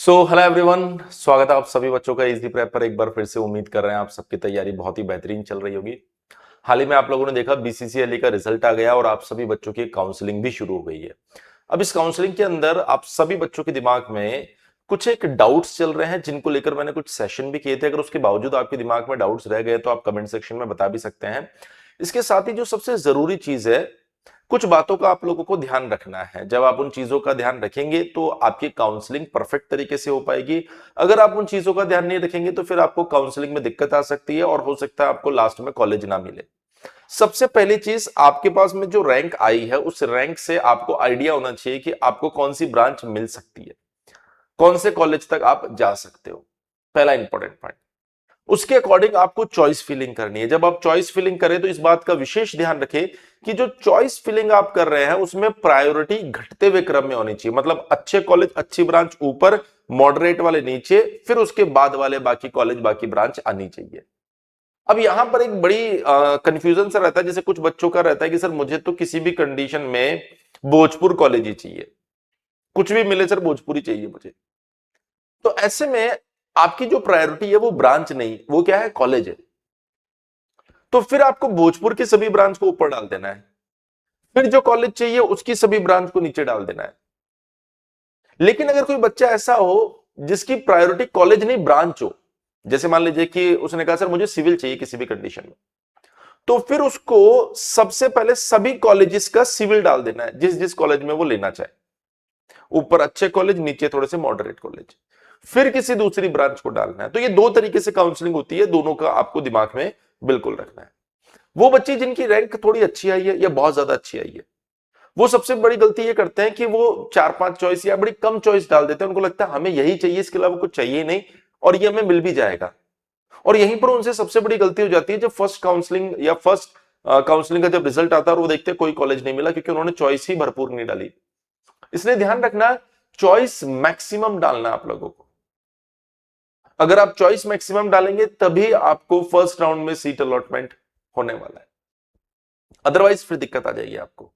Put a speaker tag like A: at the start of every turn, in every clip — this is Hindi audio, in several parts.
A: हेलो एवरीवन, स्वागत है आप सभी बच्चों का इजी प्रेप पर। एक बार फिर से उम्मीद कर रहे हैं आप सबकी तैयारी बहुत ही बेहतरीन चल रही होगी। हाल ही में आप लोगों ने देखा बीसीसीएलई का रिजल्ट आ गया और आप सभी बच्चों की काउंसलिंग भी शुरू हो गई है। अब इस काउंसलिंग के अंदर आप सभी बच्चों के दिमाग में कुछ एक डाउट्स चल रहे हैं जिनको लेकर मैंने कुछ सेशन भी किए थे। अगर उसके बावजूद आपके दिमाग में डाउट्स रह गए तो आप कमेंट सेक्शन में बता भी सकते हैं। इसके साथ ही जो सबसे जरूरी चीज है, कुछ बातों का आप लोगों को ध्यान रखना है। जब आप उन चीजों का ध्यान रखेंगे तो आपकी काउंसलिंग परफेक्ट तरीके से हो पाएगी। अगर आप उन चीजों का ध्यान नहीं रखेंगे तो फिर आपको काउंसलिंग में दिक्कत आ सकती है और हो सकता है आपको लास्ट में कॉलेज ना मिले। सबसे पहली चीज, आपके पास में जो रैंक आई है उस रैंक से आपको आइडिया होना चाहिए कि आपको कौन सी ब्रांच मिल सकती है, कौन से कॉलेज तक आप जा सकते हो। पहला इंपॉर्टेंट पॉइंट। उसके अकॉर्डिंग आपको चॉइस फिलिंग करनी है। जब आप चॉइस फिलिंग करें तो इस बात का विशेष ध्यान रखें कि जो चॉइस फिलिंग आप कर रहे हैं उसमें प्रायोरिटी घटते हुए क्रम में होनी चाहिए। मतलब अच्छे कॉलेज, अच्छी ब्रांच ऊपर, मॉडरेट वाले नीचे, फिर उसके बाद वाले बाकी कॉलेज, बाकी ब्रांच आनी चाहिए। अब यहां पर एक बड़ी कंफ्यूजन सा रहता है, जैसे कुछ बच्चों का रहता है कि सर मुझे तो किसी भी कंडीशन में भोजपुर कॉलेज ही चाहिए, कुछ भी मिले सर भोजपुर ही चाहिए मुझे। तो ऐसे में आपकी जो प्रायोरिटी है वो ब्रांच नहीं, वो क्या है, कॉलेज है। तो फिर आपको भोजपुर की सभी ब्रांच को ऊपर डाल देना है, फिर जो कॉलेज चाहिए उसकी सभी ब्रांच को नीचे डाल देना है। लेकिन अगर कोई बच्चा ऐसा हो जिसकी प्रायोरिटी कॉलेज नहीं ब्रांच हो, जैसे मान लीजिए कि उसने कहा सर मुझे सिविल चाहिए किसी भी कंडीशन में, तो फिर उसको सबसे पहले सभी कॉलेजेस का सिविल डाल देना है, जिस जिस कॉलेज में वो लेना चाहे। ऊपर अच्छे कॉलेज, नीचे थोड़े से मॉडरेट कॉलेज, फिर किसी दूसरी ब्रांच को डालना है। तो ये दो तरीके से काउंसलिंग होती है, दोनों का आपको दिमाग में बिल्कुल रखना है। वो बच्चे जिनकी रैंक थोड़ी अच्छी आई है या बहुत ज्यादा अच्छी आई है, वो सबसे बड़ी गलती ये करते हैं कि वो 4-5 चॉइस या बड़ी कम चॉइस डाल देते हैं। उनको लगता है हमें यही चाहिए, इसके अलावा कुछ चाहिए ही नहीं और ये हमें मिल भी जाएगा। और यहीं पर उनसे सबसे बड़ी गलती हो जाती है जब फर्स्ट काउंसलिंग या फर्स्ट काउंसलिंग का जब रिजल्ट आता है और वो देखते हैं कोई कॉलेज नहीं मिला, क्योंकि उन्होंने चॉइस ही भरपूर नहीं डाली। इसलिए ध्यान रखना, चॉइस मैक्सिमम डालना आप लोगों को। अगर आप चॉइस मैक्सिमम डालेंगे तभी आपको फर्स्ट राउंड में सीट अलॉटमेंट होने वाला है, अदरवाइज फिर दिक्कत आ जाएगी आपको।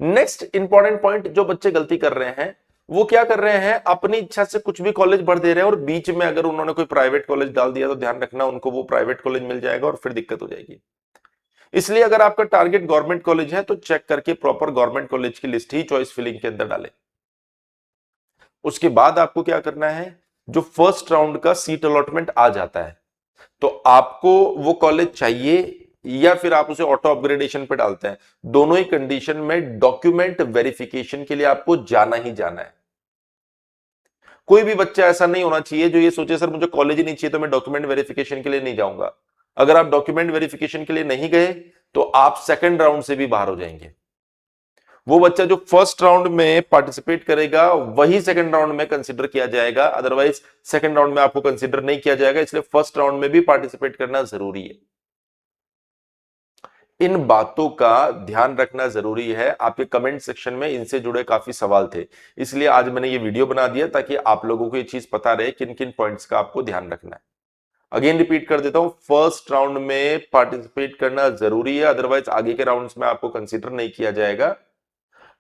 A: नेक्स्ट इंपॉर्टेंट पॉइंट, जो बच्चे गलती कर रहे हैं वो क्या कर रहे हैं, अपनी इच्छा से कुछ भी कॉलेज भर दे रहे हैं और बीच में अगर उन्होंने कोई प्राइवेट कॉलेज डाल दिया तो ध्यान रखना उनको वो प्राइवेट कॉलेज मिल जाएगा और फिर दिक्कत हो जाएगी। इसलिए अगर आपका टारगेट गवर्नमेंट कॉलेज है तो चेक करके प्रॉपर गवर्नमेंट कॉलेज की लिस्ट ही चॉइस फिलिंग के अंदर डालें। उसके बाद आपको क्या करना है, जो फर्स्ट राउंड का सीट अलॉटमेंट आ जाता है तो आपको वो कॉलेज चाहिए या फिर आप उसे ऑटो अपग्रेडेशन पे डालते हैं, दोनों ही कंडीशन में डॉक्यूमेंट वेरिफिकेशन के लिए आपको जाना ही जाना है। कोई भी बच्चा ऐसा नहीं होना चाहिए जो ये सोचे सर मुझे कॉलेज ही नहीं चाहिए तो मैं डॉक्यूमेंट वेरिफिकेशन के लिए नहीं जाऊंगा। अगर आप डॉक्यूमेंट वेरिफिकेशन के लिए नहीं गए तो आप सेकंड राउंड से भी बाहर हो जाएंगे। वो बच्चा जो फर्स्ट राउंड में पार्टिसिपेट करेगा वही सेकंड राउंड में कंसीडर किया जाएगा, अदरवाइज सेकंड राउंड में आपको कंसीडर नहीं किया जाएगा। इसलिए फर्स्ट राउंड में भी पार्टिसिपेट करना जरूरी है। इन बातों का ध्यान रखना जरूरी है। आपके कमेंट सेक्शन में इनसे जुड़े काफी सवाल थे, इसलिए आज मैंने ये वीडियो बना दिया ताकि आप लोगों को ये चीज पता रहे किन किन पॉइंट्स का आपको ध्यान रखना है। अगेन रिपीट कर देता हूं, फर्स्ट राउंड में पार्टिसिपेट करना जरूरी है, अदरवाइज आगे के राउंड्स में आपको कंसीडर नहीं किया जाएगा।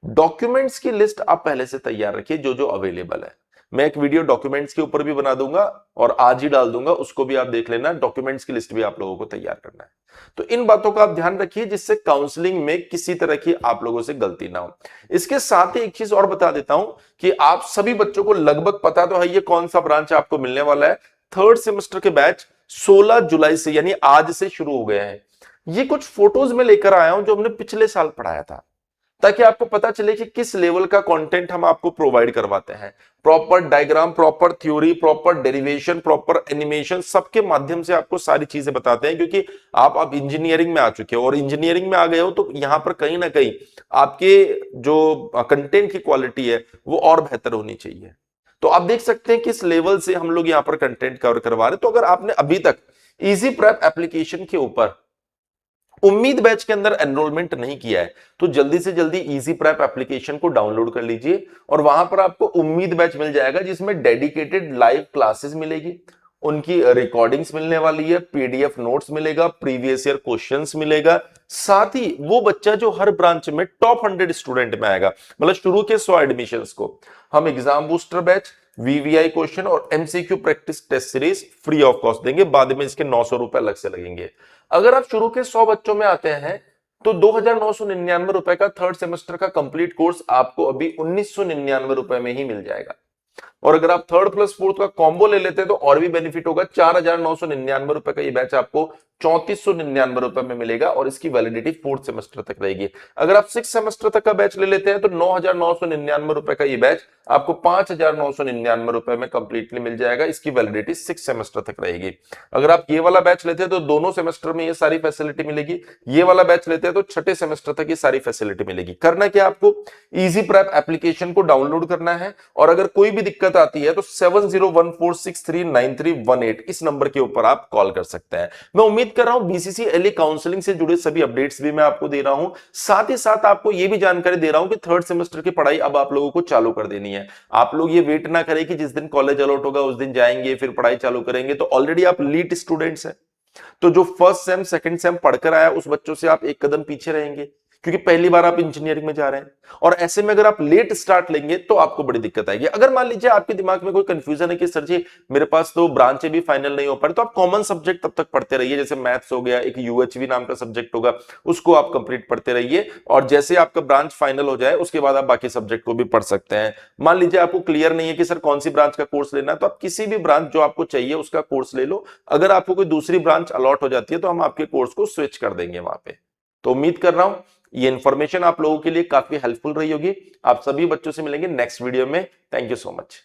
A: डॉक्यूमेंट्स की लिस्ट आप पहले से तैयार रखिए, जो जो अवेलेबल है। मैं एक वीडियो डॉक्यूमेंट्स के ऊपर भी बना दूंगा और आज ही डाल दूंगा, उसको भी आप देख लेना। डॉक्यूमेंट्स की लिस्ट भी आप लोगों को तैयार करना है। तो इन बातों का आप ध्यान रखिए जिससे काउंसलिंग में किसी तरह की आप लोगों से गलती ना हो। इसके साथ ही एक चीज और बता देता हूं कि आप सभी बच्चों को लगभग पता तो है ये कौन सा ब्रांच आपको मिलने वाला है। थर्ड सेमेस्टर के बैच 16 जुलाई से यानी आज से शुरू हो गए हैं। ये कुछ फोटोज में लेकर आया हूं जो हमने पिछले साल पढ़ाया था, ताकि आपको पता चले कि किस लेवल का कंटेंट हम आपको प्रोवाइड करवाते हैं। Proper diagram, proper theory, proper derivation, proper animation, सबके माध्यम से आपको सारी चीजें बताते हैं। क्योंकि आप इंजीनियरिंग में आ चुके हो और इंजीनियरिंग में आ गए हो तो यहां पर कहीं ना कहीं आपके जो कंटेंट की क्वालिटी है वो और बेहतर होनी चाहिए। तो आप देख सकते हैं किस लेवल से हम लोग यहाँ पर कंटेंट कवर करवा रहे हैं। तो अगर आपने अभी तक इजी प्रेप एप्लीकेशन के ऊपर उम्मीद बैच के अंदर एनरोलमेंट नहीं किया है तो जल्दी से जल्दी इजी प्रेप एप्लीकेशन को डाउनलोड कर लीजिए और वहां पर आपको उम्मीद बैच मिल जाएगा, जिसमें डेडिकेटेड लाइव क्लासेस मिलेगी, उनकी रिकॉर्डिंग्स मिलने वाली है, पीडीएफ नोट्स मिलेगा, प्रीवियस ईयर क्वेश्चंस मिलेगा। साथ ही वो बच्चा जो हर ब्रांच में टॉप 100 स्टूडेंट में आएगा, मतलब शुरू के 100 एडमिशंस को हम exam booster batch, VVI question और MCQ practice test series free of cost देंगे, बाद में इसके 900 रुपए अलग से लगेंगे। अगर आप शुरू के 100 बच्चों में आते हैं तो 2,999 रुपए का थर्ड सेमेस्टर का कंप्लीट कोर्स आपको अभी 1,999 रुपए में ही मिल जाएगा। और अगर आप थर्ड प्लस फोर्थ का कॉम्बो ले लेते हैं तो और भी बेनिफिट होगा, 4,999 रुपए का ये बैच आपको 3,499 रुपए में मिलेगा और इसकी वैलिडिटी फोर्थ सेमेस्टर तक रहेगी। अगर आप सिक्स सेमेस्टर तक का बैच ले लेते हैं तो 9,999 रुपए का ये बैच आपको 5,999 रुपए में कंप्लीटली मिल जाएगा, इसकी वैलिडिटी सिक्स सेमेस्टर तक रहेगी। अगर आप ये वाला बैच लेते हैं तो दोनों सेमेस्टर में ये सारी फैसिलिटी मिलेगी, ये वाला बैच लेते हैं तो छठे सेमेस्टर तक ये सारी फैसिलिटी मिलेगी। करना क्या, आपको इजी प्रेप एप्लीकेशन को डाउनलोड करना है और अगर कोई भी दिक्कत आती है तो 7014639318 इस नंबर के ऊपर आप कॉल कर सकते हैं। मैं उम्मीद कर रहा हूं बीसीसीएलई काउंसलिंग से जुड़े सभी अपडेट्स भी मैं आपको दे रहा हूं, साथ ही साथ आपको यह भी जानकारी दे रहा हूं कि थर्ड सेमेस्टर की पढ़ाई अब आप लोगों को चालू कर देनी है। आप लोग ये वेट ना करें कि जिस दिन कॉलेज अलॉट होगा उस दिन जाएंगे फिर पढ़ाई चालू करेंगे, तो ऑलरेडी आप लीट स्टूडेंट्स हैं, तो जो फर्स्ट सेम सेकंड सेम पढ़कर आया उस बच्चों से आप एक कदम पीछे रहेंगे क्योंकि पहली बार आप इंजीनियरिंग में जा रहे हैं। और ऐसे में अगर आप लेट स्टार्ट लेंगे तो आपको बड़ी दिक्कत आएगी। अगर मान लीजिए आपके दिमाग में कोई कंफ्यूजन है कि सर जी मेरे पास तो ब्रांचें भी फाइनल नहीं हो पा रही, तो आप कॉमन सब्जेक्ट तब तक पढ़ते रहिए, जैसे मैथ्स हो गया, एक यूएचवी नाम का सब्जेक्ट होगा उसको आप कंप्लीट पढ़ते रहिए और जैसे आपका ब्रांच फाइनल हो जाए उसके बाद आप बाकी सब्जेक्ट को भी पढ़ सकते हैं। मान लीजिए आपको क्लियर नहीं है कि सर कौन सी ब्रांच का कोर्स लेना है, तो आप किसी भी ब्रांच जो आपको चाहिए उसका कोर्स ले लो। अगर आपको कोई दूसरी ब्रांच अलॉट हो जाती है तो हम आपके कोर्स को स्विच कर देंगे वहां पे। तो उम्मीद कर रहा हूं ये इंफॉर्मेशन आप लोगों के लिए काफी हेल्पफुल रही होगी। आप सभी बच्चों से मिलेंगे नेक्स्ट वीडियो में। Thank you so much.